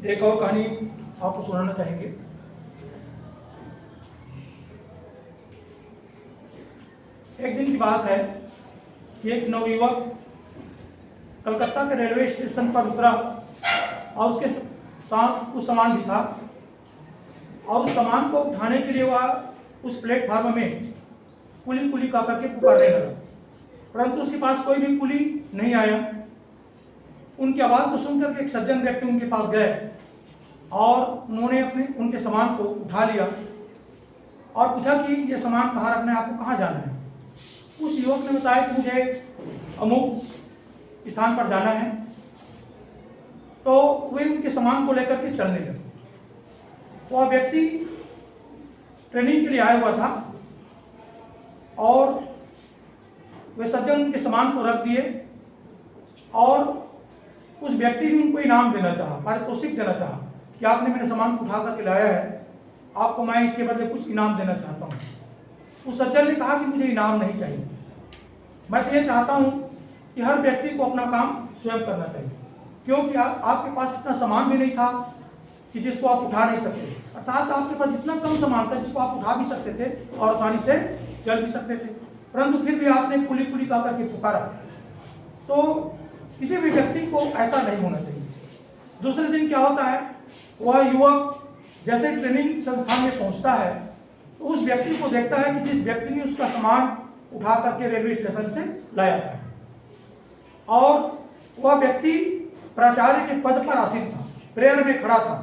एक और कहानी आपको सुनाना चाहेंगे। एक दिन की बात है कि एक नवयुवक कलकत्ता के रेलवे स्टेशन पर उतरा और उसके साथ कुछ सामान भी था और उस सामान को उठाने के लिए वह उस प्लेटफार्म में कुली कुली का करके पुकारने लगा, परंतु उसके पास कोई भी कुली नहीं आया। उनकी आवाज़ को सुनकर के एक सज्जन व्यक्ति उनके पास गए और उन्होंने उनके सामान को उठा लिया और पूछा कि ये सामान कहाँ रखना है, आपको कहाँ जाना है। उस युवक ने बताया कि मुझे अमुक स्थान पर जाना है। तो वे उनके सामान को लेकर के चलने लगे। वह व्यक्ति ट्रेनिंग के लिए आया हुआ था और वे सज्जन उनके सामान को रख दिए और उस व्यक्ति ने उनको इनाम देना चाहा, पारितोषिक देना चाहा कि आपने मेरे सामान को उठा करके लाया है, आपको मैं इसके बदले कुछ इनाम देना चाहता हूँ। उस सज्जन ने कहा कि मुझे इनाम नहीं चाहिए, मैं तो ये चाहता हूँ कि हर व्यक्ति को अपना काम स्वयं करना चाहिए, क्योंकि आपके पास इतना सामान भी नहीं था कि जिसको आप उठा नहीं सकते, अर्थात आपके पास इतना कम सामान था जिसको आप उठा भी सकते थे और आसानी से चल भी सकते थे, परंतु फिर भी आपने कुली कुली का करके पुकारा। तो किसी भी व्यक्ति को ऐसा नहीं होना चाहिए। दूसरे दिन क्या होता है, वह युवक जैसे ट्रेनिंग संस्थान में पहुंचता है तो उस व्यक्ति को देखता है कि जिस व्यक्ति ने उसका सामान उठा करके रेलवे स्टेशन से लाया था और वह व्यक्ति प्राचार्य के पद पर आसीन था, प्रेयर में खड़ा था।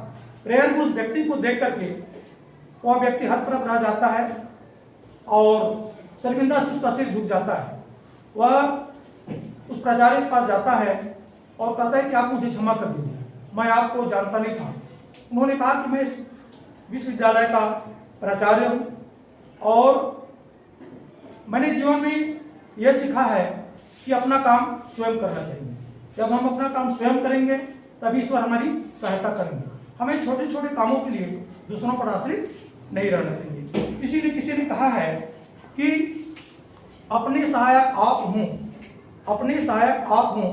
प्रेयर में उस व्यक्ति को देख करके वह व्यक्ति हतप्रभ रह जाता है और शर्मिंदा से उसका सिर झुक जाता है। वह उस प्राचार्य के पास जाता है और कहता है कि आप मुझे क्षमा कर दीजिए, मैं आपको जानता नहीं था। उन्होंने कहा कि मैं इस विश्वविद्यालय का प्राचार्य हूँ और मैंने जीवन में यह सीखा है कि अपना काम स्वयं करना चाहिए। जब हम अपना काम स्वयं करेंगे तभी ईश्वर हमारी सहायता करेंगे। हमें छोटे छोटे कामों के लिए दूसरों पर आश्रित नहीं रहना चाहिए। इसीलिए किसी ने कहा है कि अपने सहायक आप हों, अपने सहायक आप हों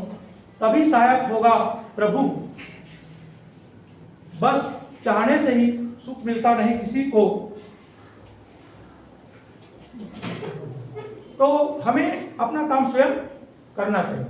तभी सहायक होगा प्रभु। बस चाहने से ही सुख मिलता नहीं किसी को। तो हमें अपना काम स्वयं करना चाहिए।